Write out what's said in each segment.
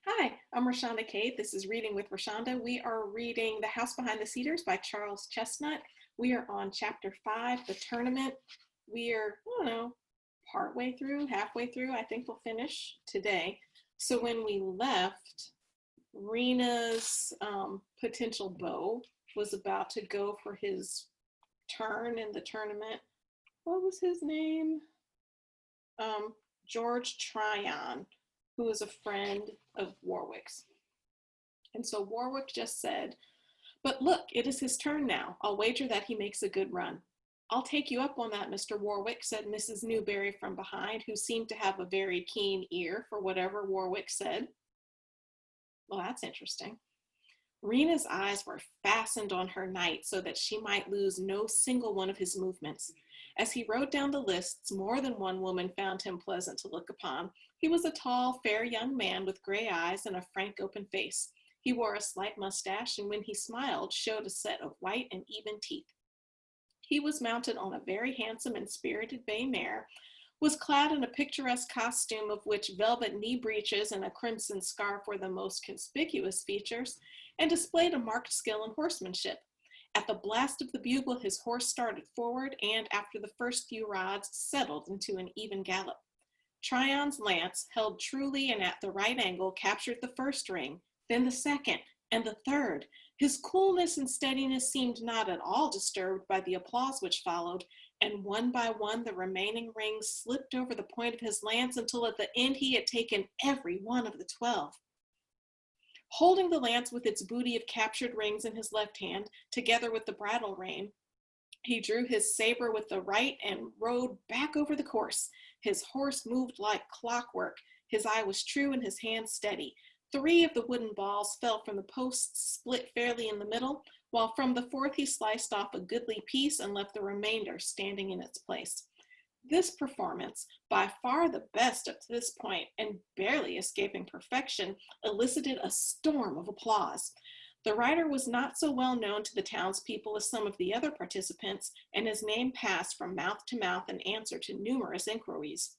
Hi, I'm Rashonda Kate. This is Reading with Rashonda. We are reading The House Behind the Cedars by Charles Chesnutt. We are on chapter 5, The Tournament. We are, I don't know, partway through, halfway through. I think we'll finish today. So when we left, Rena's potential beau was about to go for his turn in the tournament. What was his name? George Tryon, who was a friend of Warwick's. And so Warwick just said, "But look, it is his turn now. I'll wager that he makes a good run." "I'll take you up on that, Mr. Warwick," said Mrs. Newberry from behind, who seemed to have a very keen ear for whatever Warwick said. Well, that's interesting. Rena's eyes were fastened on her knight so that she might lose no single one of his movements. As he rode down the lists, more than one woman found him pleasant to look upon. He was a tall, fair young man with gray eyes and a frank, open face. He wore a slight mustache, and when he smiled, showed a set of white and even teeth. He was mounted on a very handsome and spirited bay mare, was clad in a picturesque costume of which velvet knee breeches and a crimson scarf were the most conspicuous features, and displayed a marked skill in horsemanship. At the blast of the bugle, his horse started forward, and after the first few rods, settled into an even gallop. Tryon's lance, held truly and at the right angle, captured the first ring, then the second, and the third. His coolness and steadiness seemed not at all disturbed by the applause which followed, and one by one the remaining rings slipped over the point of his lance until at the end he had taken every one of the 12. Holding the lance with its booty of captured rings in his left hand, together with the bridle rein, he drew his saber with the right and rode back over the course. His horse moved like clockwork. His eye was true and his hand steady. 3 of the wooden balls fell from the posts, split fairly in the middle, while from the 4th he sliced off a goodly piece and left the remainder standing in its place. This performance, by far the best up to this point and barely escaping perfection, elicited a storm of applause. The rider was not so well known to the townspeople as some of the other participants, and his name passed from mouth to mouth in answer to numerous inquiries.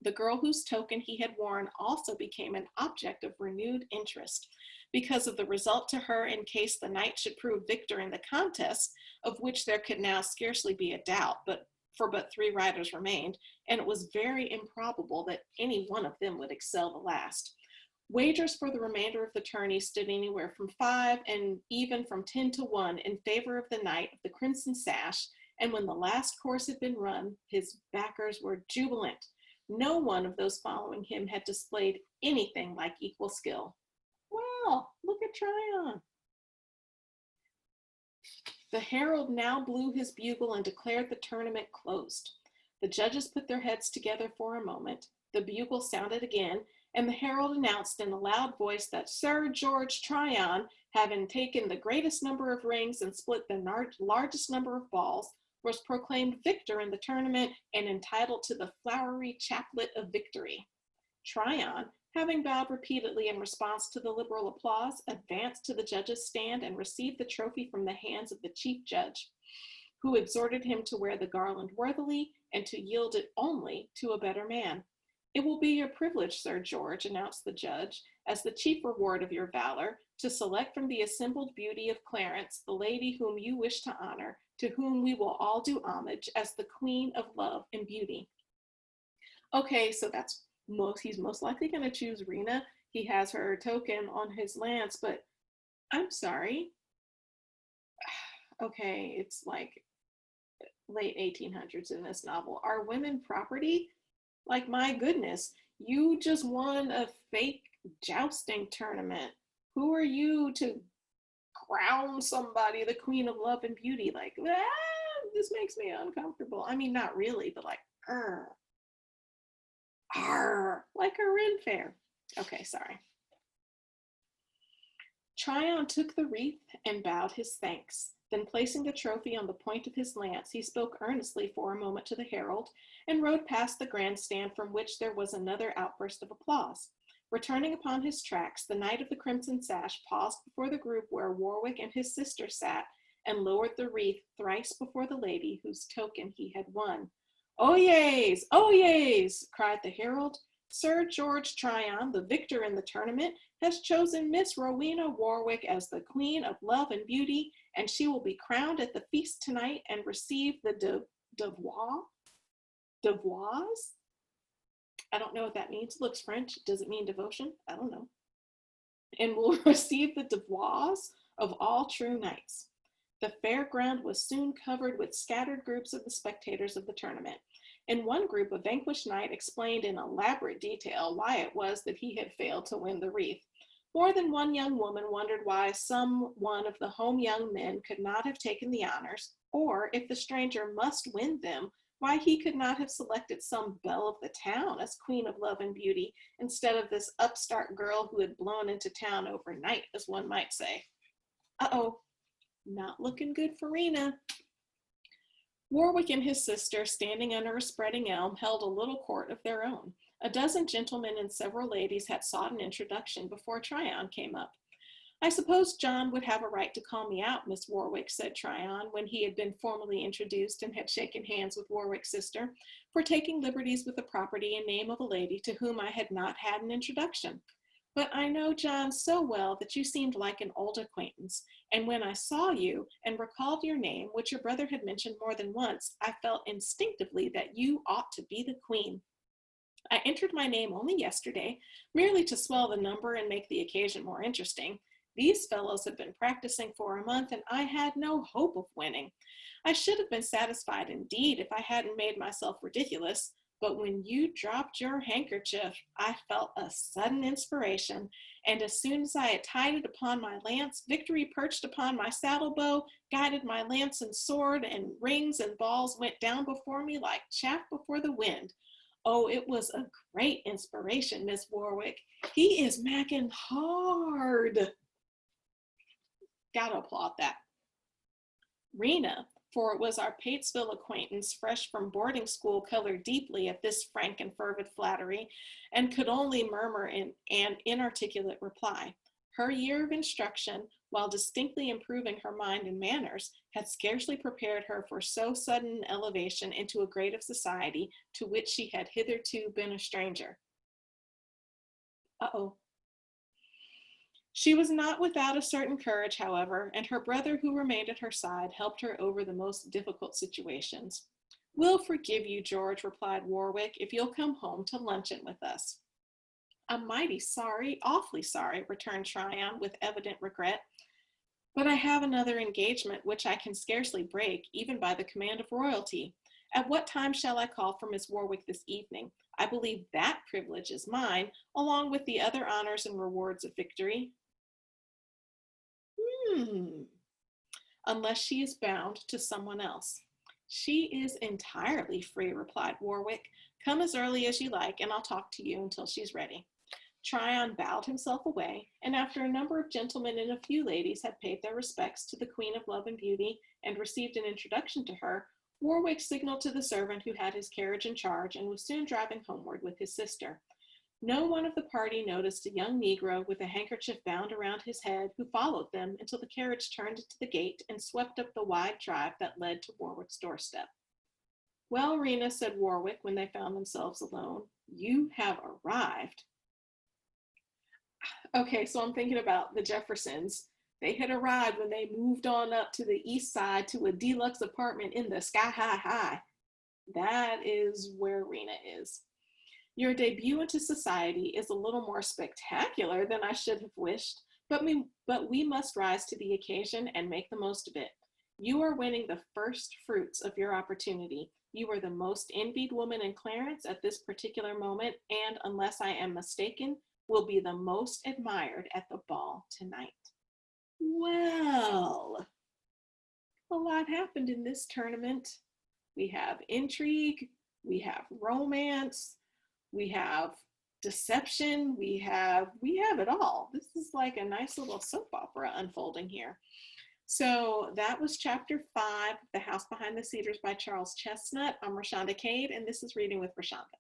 The girl whose token he had worn also became an object of renewed interest, because of the result to her in case the knight should prove victor in the contest, of which there could now scarcely be a doubt, but 3 riders remained, and it was very improbable that any one of them would excel the last. Wagers for the remainder of the tourney stood anywhere from 5 and even from 10 to 1 in favor of the knight of the crimson sash, and when the last course had been run, his backers were jubilant. No one of those following him had displayed anything like equal skill. Well, look at Tryon. The herald now blew his bugle and declared the tournament closed. The judges put their heads together for a moment. The bugle sounded again, and the herald announced in a loud voice that Sir George Tryon, having taken the greatest number of rings and split the largest number of balls, was proclaimed victor in the tournament and entitled to the flowery chaplet of victory. Tryon, having bowed repeatedly in response to the liberal applause, advanced to the judges' stand and received the trophy from the hands of the chief judge, who exhorted him to wear the garland worthily and to yield it only to a better man. "It will be your privilege, Sir George," announced the judge, "as the chief reward of your valor, to select from the assembled beauty of Clarence the lady whom you wish to honor, to whom we will all do homage as the queen of love and beauty." Okay, so he's most likely going to choose Rena. He has her token on his lance, but I'm sorry. Okay, it's like late 1800s in this novel. Are women property? Like, my goodness, you just won a fake jousting tournament. Who are you to crown somebody the queen of love and beauty? Like, this makes me uncomfortable. I mean, not really, but like, like a Ren fair. Okay, sorry. Tryon took the wreath and bowed his thanks. Then placing the trophy on the point of his lance, he spoke earnestly for a moment to the herald and rode past the grandstand, from which there was another outburst of applause. Returning upon his tracks, the knight of the crimson sash paused before the group where Warwick and his sister sat and lowered the wreath thrice before the lady whose token he had won. "Oyez! Oyez!" cried the herald. Sir George Tryon, the victor in the tournament, has chosen Miss Rowena Warwick as the Queen of Love and Beauty, and she will be crowned at the feast tonight and receive the devoirs? I don't know what that means. It looks French. Does it mean devotion? I don't know. And will receive the devoirs of all true knights. The fairground was soon covered with scattered groups of the spectators of the tournament. In one group, a vanquished knight explained in elaborate detail why it was that he had failed to win the wreath. More than one young woman wondered why some one of the home young men could not have taken the honors, or if the stranger must win them, why he could not have selected some belle of the town as Queen of Love and Beauty instead of this upstart girl who had blown into town overnight, as one might say. Uh-oh, not looking good for Rena. Warwick and his sister, standing under a spreading elm, held a little court of their own. A dozen gentlemen and several ladies had sought an introduction before Tryon came up. I suppose John would have a right to call me out, Miss Warwick, said Tryon, when he had been formally introduced and had shaken hands with Warwick's sister, for taking liberties with the property and name of a lady to whom I had not had an introduction. But I know John so well that you seemed like an old acquaintance, and when I saw you and recalled your name, which your brother had mentioned more than once, I felt instinctively that you ought to be the queen. I entered my name only yesterday, merely to swell the number and make the occasion more interesting. These fellows had been practicing for a month, and I had no hope of winning. I should have been satisfied indeed if I hadn't made myself ridiculous, but when you dropped your handkerchief, I felt a sudden inspiration, and as soon as I had tied it upon my lance, victory perched upon my saddle bow, guided my lance and sword, and rings and balls went down before me like chaff before the wind. Oh, it was a great inspiration, Miss Warwick. He is macking hard. Gotta applaud that. Rena, for it was our Patesville acquaintance, fresh from boarding school, colored deeply at this frank and fervid flattery, and could only murmur in an inarticulate reply. Her year of instruction, while distinctly improving her mind and manners, had scarcely prepared her for so sudden an elevation into a grade of society to which she had hitherto been a stranger. Uh-oh. She was not without a certain courage, however, and her brother, who remained at her side, helped her over the most difficult situations. "We'll forgive you, George," replied Warwick, "if you'll come home to luncheon with us." "I'm mighty sorry, awfully sorry," returned Tryon with evident regret, "but I have another engagement which I can scarcely break, even by the command of royalty. At what time shall I call for Miss Warwick this evening? I believe that privilege is mine, along with the other honors and rewards of victory." "Unless she is bound to someone else." "She is entirely free," replied Warwick. "Come as early as you like, and I'll talk to you until she's ready." Tryon bowed himself away, and after a number of gentlemen and a few ladies had paid their respects to the Queen of Love and Beauty and received an introduction to her, Warwick signaled to the servant who had his carriage in charge and was soon driving homeward with his sister. No one of the party noticed a young Negro with a handkerchief bound around his head who followed them until the carriage turned into the gate and swept up the wide drive that led to Warwick's doorstep. "Well, Rena," said Warwick when they found themselves alone, "you have arrived." Okay, so I'm thinking about the Jeffersons. They had arrived when they moved on up to the east side to a deluxe apartment in the sky high. That is where Rena is. "Your debut into society is a little more spectacular than I should have wished, but we must rise to the occasion and make the most of it. You are winning the first fruits of your opportunity. You are the most envied woman in Clarence at this particular moment, and unless I am mistaken, will be the most admired at the ball tonight." Well, a lot happened in this tournament. We have intrigue, we have romance, we have deception, we have it all. This is like a nice little soap opera unfolding here. So that was chapter 5, The House Behind the Cedars by Charles Chesnutt. I'm Rashonda Cade, and this is Reading with Rashonda.